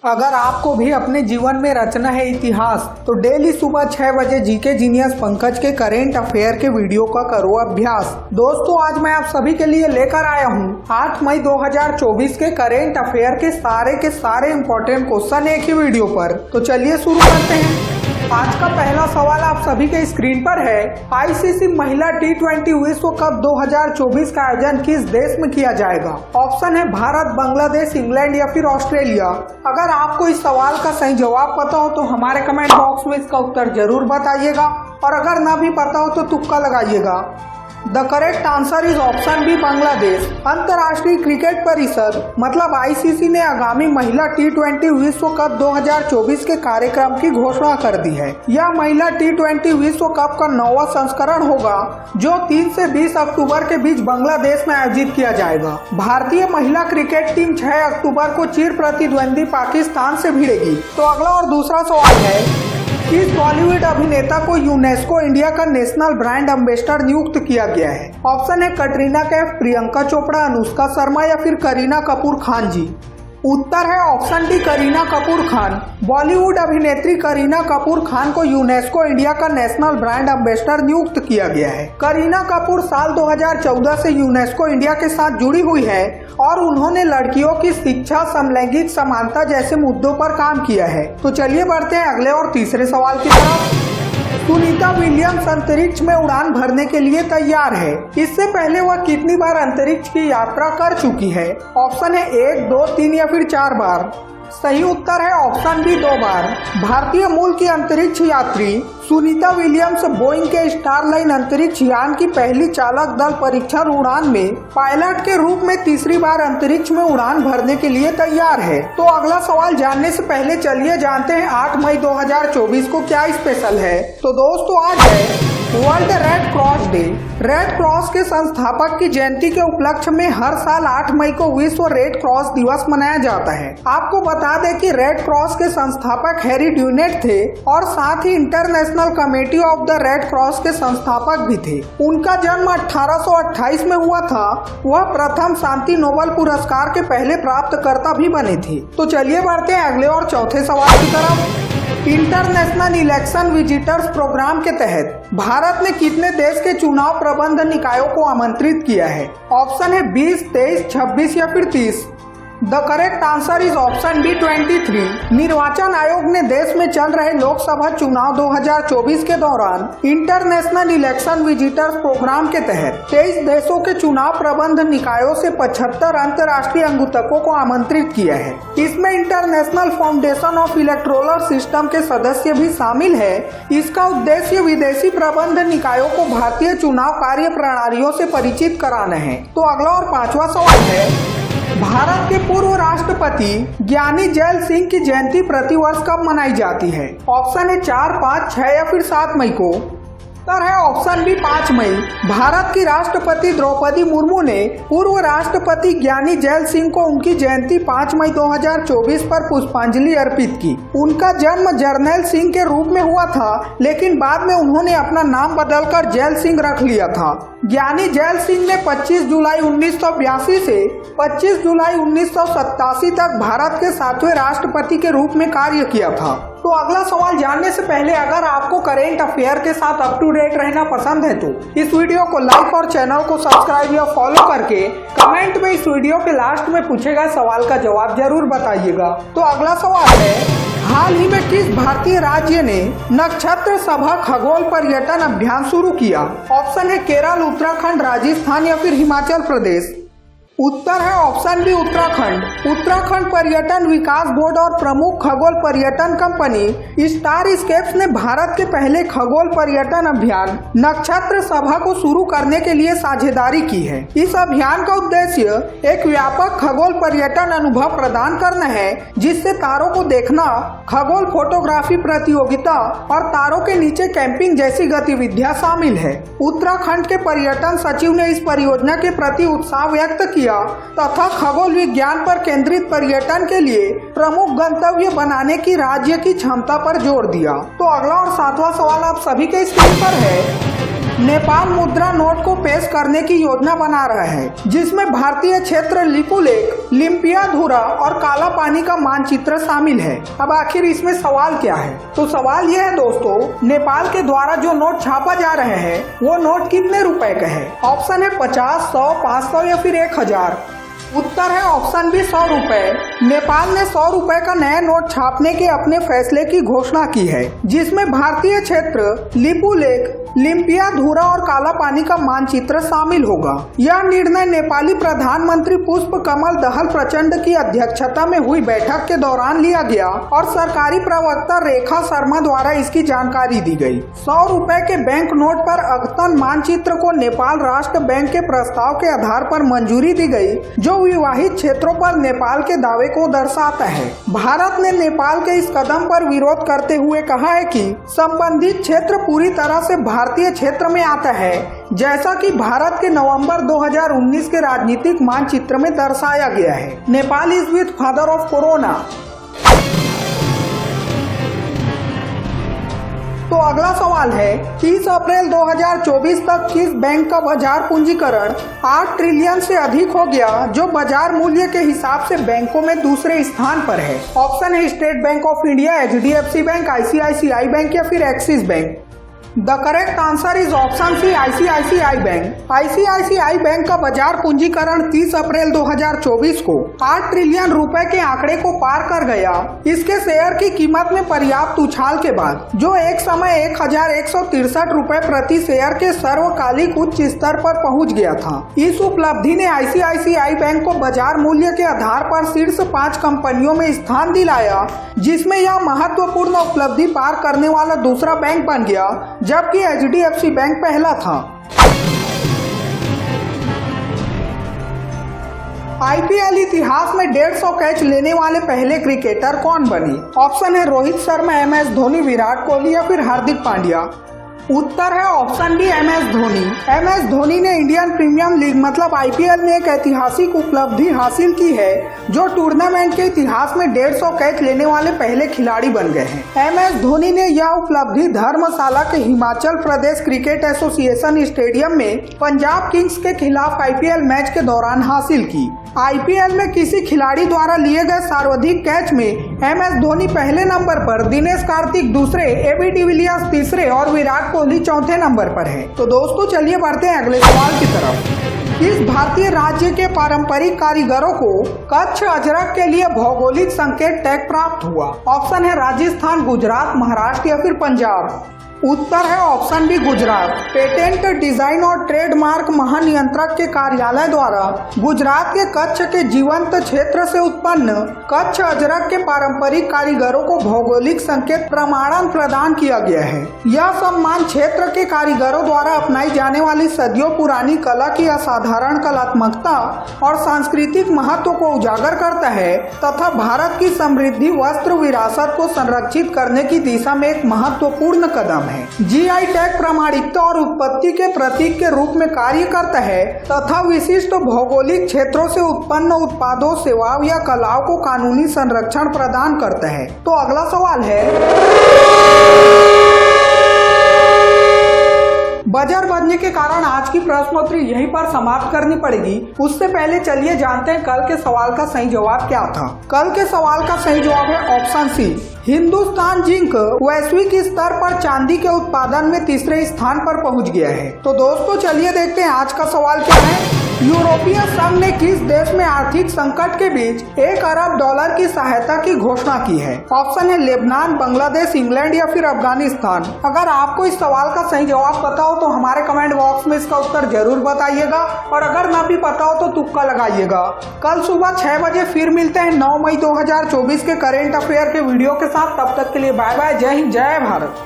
अगर आपको भी अपने जीवन में रचना है इतिहास तो डेली सुबह 6 बजे जीके जीनियस पंकज के करेंट अफेयर के वीडियो का करो अभ्यास। दोस्तों, आज मैं आप सभी के लिए लेकर आया हूं 8 मई 2024 के करेंट अफेयर के सारे इम्पोर्टेंट क्वेश्चन एक ही वीडियो पर। तो चलिए शुरू करते हैं। आज का पहला सवाल आप सभी के स्क्रीन पर है। आईसीसी महिला T20 विश्व कप 2024 का आयोजन किस देश में किया जाएगा? ऑप्शन है भारत, बांग्लादेश, इंग्लैंड या फिर ऑस्ट्रेलिया। अगर आपको इस सवाल का सही जवाब पता हो तो हमारे कमेंट बॉक्स में इसका उत्तर जरूर बताइएगा, और अगर ना भी पता हो तो तुक्का लगाइएगा। The correct answer is option B, Bangladesh. अंतर्राष्ट्रीय क्रिकेट परिषद मतलब आईसीसी ने आगामी महिला T20 विश्व कप 2024 के कार्यक्रम की घोषणा कर दी है। यह महिला T20 विश्व कप का 9वां संस्करण होगा, जो 3 से 20 अक्टूबर के बीच बांग्लादेश में आयोजित किया जाएगा। भारतीय महिला क्रिकेट टीम 6 अक्टूबर को चिर प्रतिद्वंदी पाकिस्तान से भिड़ेगी। तो अगला और दूसरा सवाल है, किस बॉलीवुड अभिनेता को यूनेस्को इंडिया का नेशनल ब्रांड एम्बेसडर नियुक्त किया गया है? ऑप्शन है कटरीना कैफ, प्रियंका चोपड़ा, अनुष्का शर्मा या फिर करीना कपूर खान जी। उत्तर है ऑप्शन डी, करीना कपूर खान। बॉलीवुड अभिनेत्री करीना कपूर खान को यूनेस्को इंडिया का नेशनल ब्रांड एम्बेसडर नियुक्त किया गया है। करीना कपूर साल 2014 से यूनेस्को इंडिया के साथ जुड़ी हुई है और उन्होंने लड़कियों की शिक्षा, समलैंगिक समानता जैसे मुद्दों पर काम किया है। तो चलिए बढ़ते हैं अगले और तीसरे सवाल की तरफ। सुनीता विलियम्स अंतरिक्ष में उड़ान भरने के लिए तैयार है। इससे पहले वह कितनी बार अंतरिक्ष की यात्रा कर चुकी है? ऑप्शन है 1, 2, 3 या फिर 4 बार। सही उत्तर है ऑप्शन बी, 2 बार। भारतीय मूल की अंतरिक्ष यात्री सुनीता विलियम्स बोइंग के स्टारलाइन अंतरिक्ष यान की पहली चालक दल परीक्षण उड़ान में पायलट के रूप में तीसरी बार अंतरिक्ष में उड़ान भरने के लिए तैयार है। तो अगला सवाल जानने से पहले चलिए जानते हैं 8 मई 2024 को क्या स्पेशल है। तो दोस्तों, आज है world red cross day. Red cross के संस्थापक की जयंती के उपलक्ष्य में हर साल 8 मई को विश्व रेड क्रॉस दिवस मनाया जाता है। आपको बता दें कि रेड क्रॉस के संस्थापक हैरी ड्यूनेट थे और साथ ही international committee of the red cross के संस्थापक भी थे। उनका जन्म 1828 में हुआ था। वह प्रथम शांति नोबेल पुरस्कार के पहले प्राप्तकर्ता भी बने थे। तो चलिए बढ़ते हैं अगले और चौथे सवाल की तरफ। इंटरनेशनल इलेक्शन विजिटर्स प्रोग्राम के तहत भारत ने कितने देश के चुनाव प्रबंध निकायों को आमंत्रित किया है? ऑप्शन है 20, 23, 26 या फिर 30। The correct answer is option B, 23। निर्वाचन आयोग ने देश में चल रहे लोकसभा चुनाव 2024 के दौरान इंटरनेशनल इलेक्शन विजिटर्स प्रोग्राम के तहत 23 देशों के चुनाव प्रबंध निकायों से 75 अंतर्राष्ट्रीय अंगूतकों को आमंत्रित किया है। इसमें international foundation of electoral system के सदस्य भी शामिल है। इसका उद्देश्य विदेशी प्रबंध निकायों को भारतीय चुनाव कार्य प्रणालियों से परिचित कराना है। तो अगला और पांचवा सवाल है, भारत के पूर्व राष्ट्रपति ज्ञानी जैल सिंह की जयंती प्रतिवर्ष कब मनाई जाती है? ऑप्शन है 4, 5, 6 या फिर 7 मई को। उत्तर है ऑप्शन बी, 5 मई। भारत की राष्ट्रपति द्रौपदी मुर्मू ने पूर्व राष्ट्रपति ज्ञानी जैल सिंह को उनकी जयंती 5 मई 2024 पर पुष्पांजलि अर्पित की। उनका जन्म जर्नैल सिंह के रूप में हुआ था, लेकिन बाद में उन्होंने अपना नाम बदलकर जैल सिंह रख लिया था। ज्ञानी जैल सिंह ने 25 जुलाई 1982 से 25 जुलाई 1987 तक भारत के 7वें राष्ट्रपति के रूप में कार्य किया था। तो अगला सवाल जानने से पहले अगर आपको करेंट अफेयर के साथ अप टू डेट रहना पसंद है तो इस वीडियो को लाइक और चैनल को सब्सक्राइब या फॉलो करके कमेंट में इस वीडियो के लास्ट में पूछे गए सवाल का जवाब जरूर बताइएगा। तो अगला सवाल है, हाल ही में किस भारतीय राज्य ने नक्षत्र सभा खगोल पर्यटन अभियान शुरू किया? ऑप्शन है केरल, उत्तराखंड, राजस्थान या फिर हिमाचल प्रदेश। उत्तर है ऑप्शन बी, उत्तराखंड। उत्तराखंड पर्यटन विकास बोर्ड और प्रमुख खगोल पर्यटन कंपनी स्टार स्केप्स ने भारत के पहले खगोल पर्यटन अभियान नक्षत्र सभा को शुरू करने के लिए साझेदारी की है। इस अभियान का उद्देश्य एक व्यापक खगोल पर्यटन अनुभव प्रदान करना है, जिससे तारों को देखना, खगोल फोटोग्राफी प्रतियोगिता और तारों के नीचे कैंपिंग जैसी गतिविधियां शामिल है। उत्तराखंड के पर्यटन सचिव ने इस परियोजना के प्रति उत्साह व्यक्त किया तथा खगोल विज्ञान पर केंद्रित पर्यटन के लिए प्रमुख गंतव्य बनाने की राज्य की क्षमता पर जोर दिया। तो अगला और 7वां सवाल आप सभी के स्क्रीन पर है, नेपाल मुद्रा नोट को पेश करने की योजना बना रहा है, जिसमें भारतीय क्षेत्र लिपुलेख, लिम्पियाधुरा और काला पानी का मानचित्र शामिल है। अब आखिर इसमें सवाल क्या है? तो सवाल यह है दोस्तों, नेपाल के द्वारा जो नोट छापा जा रहे हैं वो नोट कितने रुपए का है? ऑप्शन है 50, 100, 500 या फिर 1000। उत्तर है ऑप्शन बी 100 रुपए। नेपाल ने 100 रुपए का नया नोट छापने के अपने फैसले की घोषणा की है, जिसमें भारतीय क्षेत्र लिपुलेख, लिम्पियाधुरा और काला पानी का मानचित्र शामिल होगा। यह निर्णय नेपाली प्रधानमंत्री पुष्प कमल दहल प्रचंड की अध्यक्षता में हुई बैठक के दौरान लिया गया और सरकारी प्रवक्ता रेखा शर्मा द्वारा इसकी जानकारी दी गई। 100 रुपए के बैंक नोट पर अद्यतन मानचित्र को नेपाल राष्ट्र बैंक के प्रस्ताव के आधार पर मंजूरी दी गई, जो विवाहित क्षेत्रों पर नेपाल के दावे को दर्शाता है। भारत ने नेपाल के इस कदम पर विरोध करते हुए कहा है कि संबंधित क्षेत्र पूरी तरह से भारतीय क्षेत्र में आता है, जैसा कि भारत के नवंबर 2019 के राजनीतिक मानचित्र में दर्शाया गया है। Nepal is with father of corona. तो अगला सवाल है, 30 अप्रैल 2024 तक किस बैंक का बाजार पूंजीकरण 8 ट्रिलियन से अधिक हो गया, जो बाजार मूल्य के हिसाब से बैंकों में दूसरे स्थान पर है? ऑप्शन है State Bank of India, HDFC bank, ICICI bank या फिर Axis bank. The correct answer is option C, ICICI bank. ICICI bank का बाजार पूंजीकरण 30 अप्रैल 2024 को 8 ट्रिलियन रुपए के आंकड़े को पार कर गया। इसके शेयर की कीमत में पर्याप्त उछाल के बाद, जो एक समय 1163 रुपए प्रति शेयर के सर्वकालिक उच्च स्तर पर पहुंच गया था। इस उपलब्धि ने ICICI बैंक को बाजार मूल्य के आधार पर शीर्ष 5 कंपनियों में स्थान दिलाया, जिसमें यह महत्वपूर्ण उपलब्धि पार करने वाला दूसरा बैंक बन गया, जबकि HDFC बैंक पहला था। IPL इतिहास में 150 कैच लेने वाले पहले क्रिकेटर कौन बने? ऑप्शन है रोहित शर्मा, MS धोनी, विराट कोहली या फिर हार्दिक पांड्या। उत्तर है option B, MS Dhoni. MS Dhoni ने इंडियन प्रीमियर लीग मतलब IPL में एक ऐतिहासिक उपलब्धि हासिल की है, जो टूर्नामेंट के इतिहास में 150 कैच लेने वाले पहले खिलाड़ी बन गए हैं। MS धोनी ने यह उपलब्धि धर्मशाला के Himachal Pradesh cricket association stadium में पंजाब किंग्स के खिलाफ IPL मैच के दौरान हासिल की। IPL में किसी खिलाड़ी द्वारा लिए गए सर्वाधिक कैच में MS धोनी पहले नंबर पर, दिनेश कार्तिक दूसरे, AB डिविलियर्स तीसरे और विराट कोहली चौथे नंबर पर है। तो दोस्तों चलिए बढ़ते हैं अगले सवाल की तरफ। इस भारतीय राज्य के पारंपरिक कारीगरों को कच्छ अजरक के लिए भौगोलिक संकेत टैग प्राप्त हुआ। ऑप्शन है राजस्थान, गुजरात, महाराष्ट्र या फिर पंजाब। उत्तर है option B, Gujarat. Patent, design और ट्रेडमार्क महानियंत्रक के कार्यालय द्वारा गुजरात के कच्छ के जीवंत क्षेत्र से उत्पन्न कच्छ अजरक के पारंपरिक कारीगरों को भौगोलिक संकेत प्रमाणन प्रदान किया गया है। यह सम्मान क्षेत्र के कारीगरों द्वारा अपनाई जाने वाली सदियों पुरानी कला की असाधारण कलात्मकता और सांस्कृतिक महत्व को उजागर करता है तथा भारत की समृद्धि वस्त्र विरासत को संरक्षित करने की दिशा में एक महत्वपूर्ण कदम है। GI टैग प्रामाणिकता और उत्पत्ति के प्रतीक के रूप में कार्य करता है तथा विशिष्ट भौगोलिक क्षेत्रों से उत्पन्न उत्पादों, सेवाओं या कलाओं को कानूनी संरक्षण प्रदान करता है। तो अगला सवाल है, बजर बजने के कारण आज की प्रश्नोत्तरी यहीं पर समाप्त करनी पड़ेगी। उससे पहले चलिए जानते हैं कल के सवाल का सही जवाब क्या था। कल के सवाल का सही जवाब है ऑप्शन सी, हिंदुस्तान जिंक वैश्विक स्तर पर चांदी के उत्पादन में तीसरे स्थान पर पहुंच गया है। तो दोस्तों चलिए देखते हैं आज का सवाल क्या है। यूरोपीय संघ ने किस देश में आर्थिक संकट के बीच $1 अरब की सहायता की घोषणा की है? ऑप्शन है लेबनान, बांग्लादेश, इंग्लैंड या फिर अफगानिस्तान। अगर आपको इस सवाल का सही जवाब पता हो तो हमारे कमेंट बॉक्स में इसका उत्तर जरूर बताइएगा, और अगर ना भी पता हो तो तुक्का लगाइएगा। कल सुबह 6 बजे फिर मिलते हैं 9 मई 2024 के करेंट अफेयर के वीडियो के साथ। तब तक के लिए बाय बाय, जय हिंद, जय भारत।